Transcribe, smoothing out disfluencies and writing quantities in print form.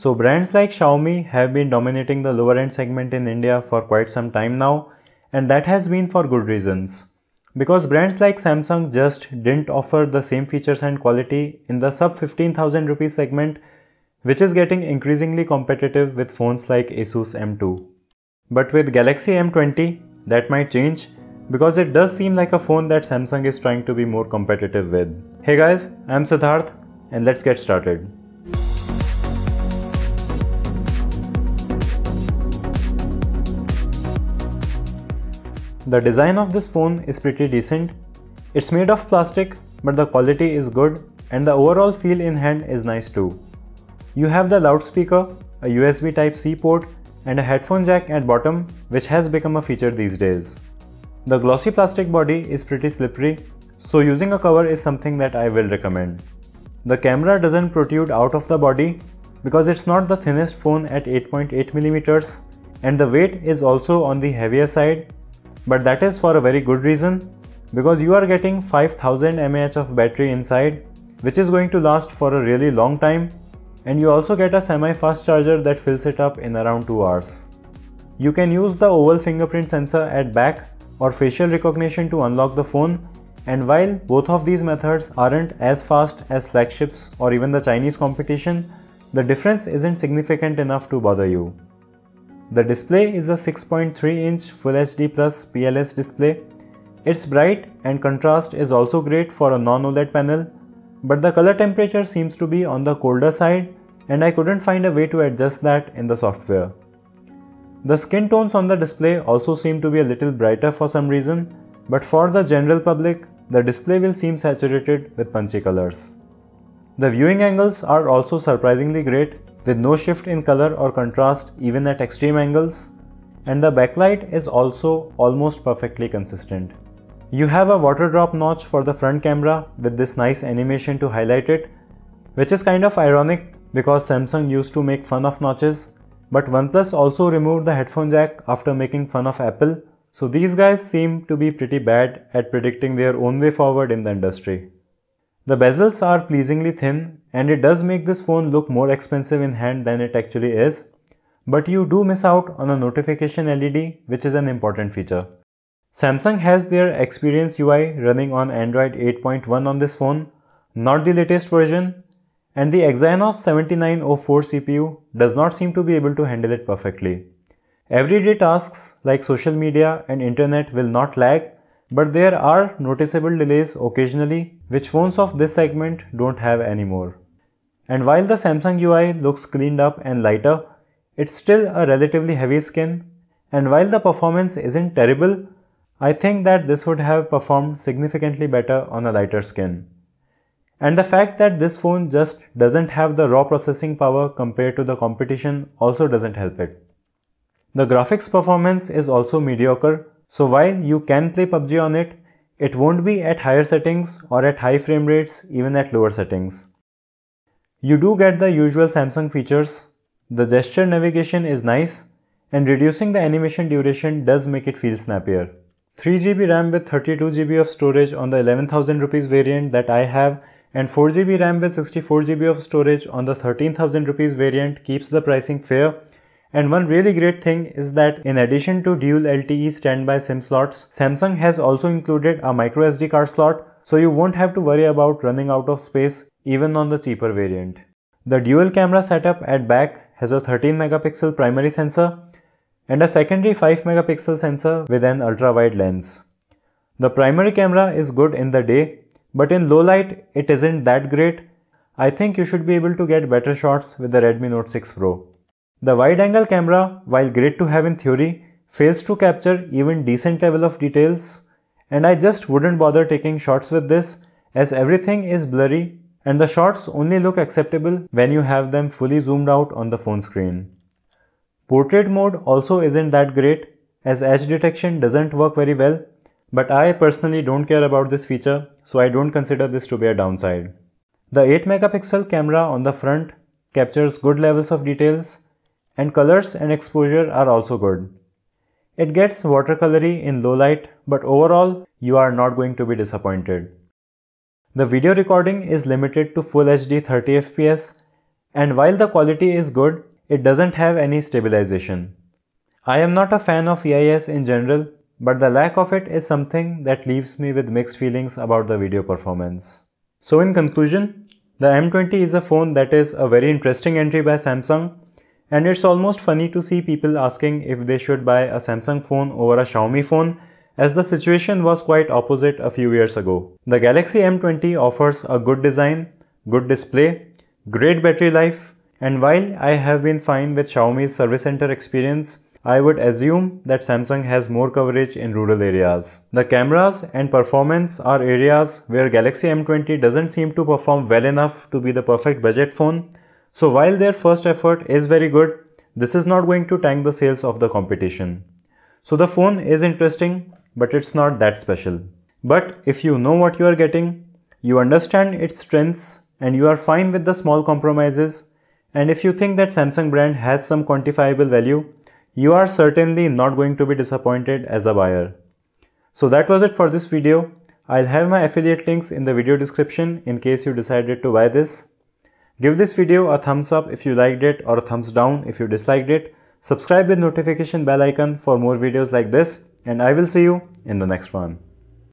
So brands like Xiaomi have been dominating the lower end segment in India for quite some time now, and that has been for good reasons. Because brands like Samsung just didn't offer the same features and quality in the sub 15,000 rupees segment, which is getting increasingly competitive with phones like Asus M2. But with Galaxy M20, that might change because it does seem like a phone that Samsung is trying to be more competitive with. Hey guys, I'm Siddharth and let's get started. The design of this phone is pretty decent. It's made of plastic, but the quality is good and the overall feel in hand is nice too. You have the loudspeaker, a USB Type-C port and a headphone jack at bottom, which has become a feature these days. The glossy plastic body is pretty slippery, so using a cover is something that I will recommend. The camera doesn't protrude out of the body because it's not the thinnest phone at 8.8mm and the weight is also on the heavier side. But that is for a very good reason, because you are getting 5000 mAh of battery inside, which is going to last for a really long time, and you also get a semi-fast charger that fills it up in around 2 hours. You can use the oval fingerprint sensor at back or facial recognition to unlock the phone, and while both of these methods aren't as fast as flagships or even the Chinese competition, the difference isn't significant enough to bother you. The display is a 6.3-inch Full HD Plus PLS display. It's bright and contrast is also great for a non-OLED panel, but the color temperature seems to be on the colder side and I couldn't find a way to adjust that in the software. The skin tones on the display also seem to be a little brighter for some reason, but for the general public, the display will seem saturated with punchy colors. The viewing angles are also surprisingly great, with no shift in color or contrast even at extreme angles, and the backlight is also almost perfectly consistent. You have a water drop notch for the front camera with this nice animation to highlight it, which is kind of ironic because Samsung used to make fun of notches, but OnePlus also removed the headphone jack after making fun of Apple, so these guys seem to be pretty bad at predicting their own way forward in the industry. The bezels are pleasingly thin and it does make this phone look more expensive in hand than it actually is, but you do miss out on a notification LED, which is an important feature. Samsung has their Experience UI running on Android 8.1 on this phone, not the latest version, and the Exynos 7904 CPU does not seem to be able to handle it perfectly. Everyday tasks like social media and internet will not lag, but there are noticeable delays occasionally, which phones of this segment don't have anymore. And while the Samsung UI looks cleaned up and lighter, it's still a relatively heavy skin, and while the performance isn't terrible, I think that this would have performed significantly better on a lighter skin. And the fact that this phone just doesn't have the raw processing power compared to the competition also doesn't help it. The graphics performance is also mediocre, so while you can play PUBG on it, it won't be at higher settings or at high frame rates even at lower settings. You do get the usual Samsung features. The gesture navigation is nice, and reducing the animation duration does make it feel snappier. 3GB RAM with 32GB of storage on the 11,000 rupees variant that I have, and 4GB RAM with 64GB of storage on the 13,000 rupees variant keeps the pricing fair. And one really great thing is that in addition to dual LTE standby SIM slots, Samsung has also included a microSD card slot, so you won't have to worry about running out of space even on the cheaper variant. The dual camera setup at back has a 13 megapixel primary sensor and a secondary 5 megapixel sensor with an ultra-wide lens. The primary camera is good in the day, but in low light it isn't that great. I think you should be able to get better shots with the Redmi Note 6 Pro. The wide-angle camera, while great to have in theory, fails to capture even decent level of details, and I just wouldn't bother taking shots with this as everything is blurry and the shots only look acceptable when you have them fully zoomed out on the phone screen. Portrait mode also isn't that great as edge detection doesn't work very well, but I personally don't care about this feature, so I don't consider this to be a downside. The 8 megapixel camera on the front captures good levels of details, and colors and exposure are also good. It gets watercolory in low light, but overall you are not going to be disappointed. The video recording is limited to Full HD 30 fps and while the quality is good, it doesn't have any stabilization. I am not a fan of EIS in general, but the lack of it is something that leaves me with mixed feelings about the video performance. So in conclusion, the M20 is a phone that is a very interesting entry by Samsung, and it's almost funny to see people asking if they should buy a Samsung phone over a Xiaomi phone, as the situation was quite opposite a few years ago. The Galaxy M20 offers a good design, good display, great battery life, and while I have been fine with Xiaomi's service center experience, I would assume that Samsung has more coverage in rural areas. The cameras and performance are areas where Galaxy M20 doesn't seem to perform well enough to be the perfect budget phone. So while their first effort is very good, this is not going to tank the sales of the competition. So the phone is interesting, but it's not that special. But if you know what you are getting, you understand its strengths, and you are fine with the small compromises, and if you think that Samsung brand has some quantifiable value, you are certainly not going to be disappointed as a buyer. So that was it for this video. I'll have my affiliate links in the video description in case you decided to buy this. Give this video a thumbs up if you liked it or a thumbs down if you disliked it. Subscribe with notification bell icon for more videos like this, and I will see you in the next one.